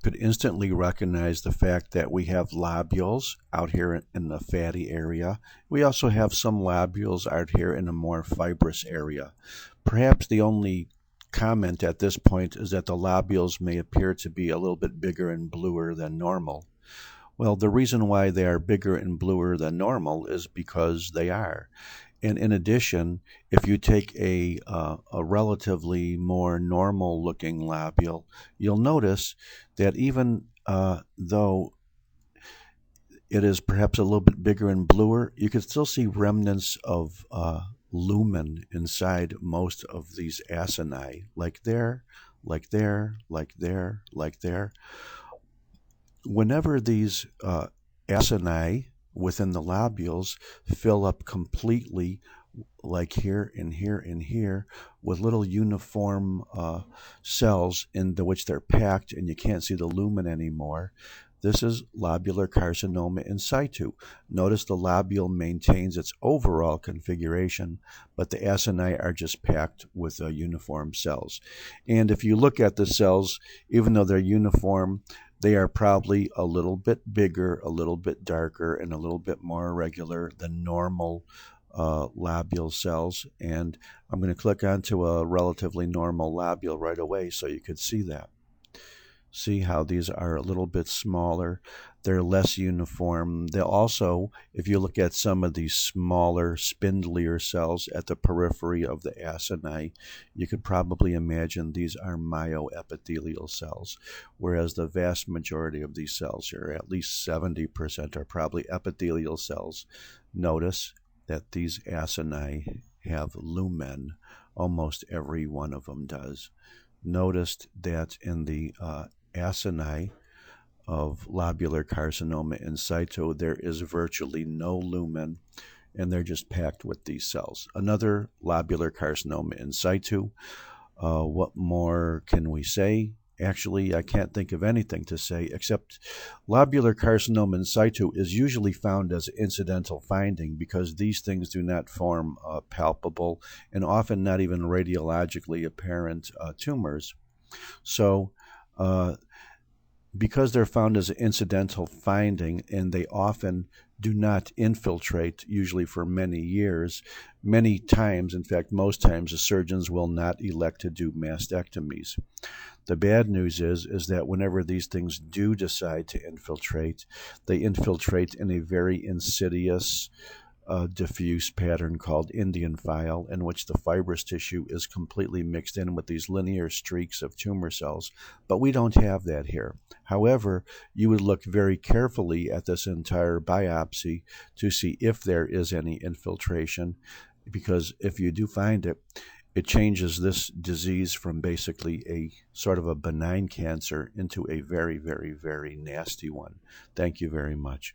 could instantly recognize the fact that we have lobules out here in the fatty area. We also have some lobules out here in a more fibrous area. Perhaps the only comment at this point is that the lobules may appear to be a little bit bigger and bluer than normal. Well, the reason why they are bigger and bluer than normal is because they are. And in addition, if you take a relatively more normal looking lobule, you'll notice that even though it is perhaps a little bit bigger and bluer, you can still see remnants of lumen inside most of these acini, like there, like there, like there, like there. Whenever these acini within the lobules fill up completely, like here and here and here, with little uniform cells into which they're packed and you can't see the lumen anymore, this is lobular carcinoma in situ. Notice the lobule maintains its overall configuration, but the acini are just packed with uniform cells. And if you look at the cells, even though they're uniform, they are probably a little bit bigger, a little bit darker, and a little bit more irregular than normal lobule cells. And I'm going to click onto a relatively normal lobule right away so you could see that. See how these are a little bit smaller. They're less uniform. They'll also, if you look at some of these smaller, spindlier cells at the periphery of the acini, you could probably imagine these are myoepithelial cells, whereas the vast majority of these cells, or at least 70%, are probably epithelial cells. Notice that these acini have lumen. Almost every one of them does. Notice that in the acini of lobular carcinoma in situ, there is virtually no lumen, and they're just packed with these cells. Another lobular carcinoma in situ. What more can we say? Actually, I can't think of anything to say except lobular carcinoma in situ is usually found as an incidental finding because these things do not form palpable and often not even radiologically apparent tumors. So, because they're found as an incidental finding and they often do not infiltrate, usually for many years, many times, in fact most times, the surgeons will not elect to do mastectomies. The bad news is that whenever these things do decide to infiltrate, they infiltrate in a very insidious, diffuse pattern called Indian file, in which the fibrous tissue is completely mixed in with these linear streaks of tumor cells. But we don't have that here. However, you would look very carefully at this entire biopsy to see if there is any infiltration, because if you do find it, it changes this disease from basically a sort of a benign cancer into a very, very, very nasty one. Thank you very much.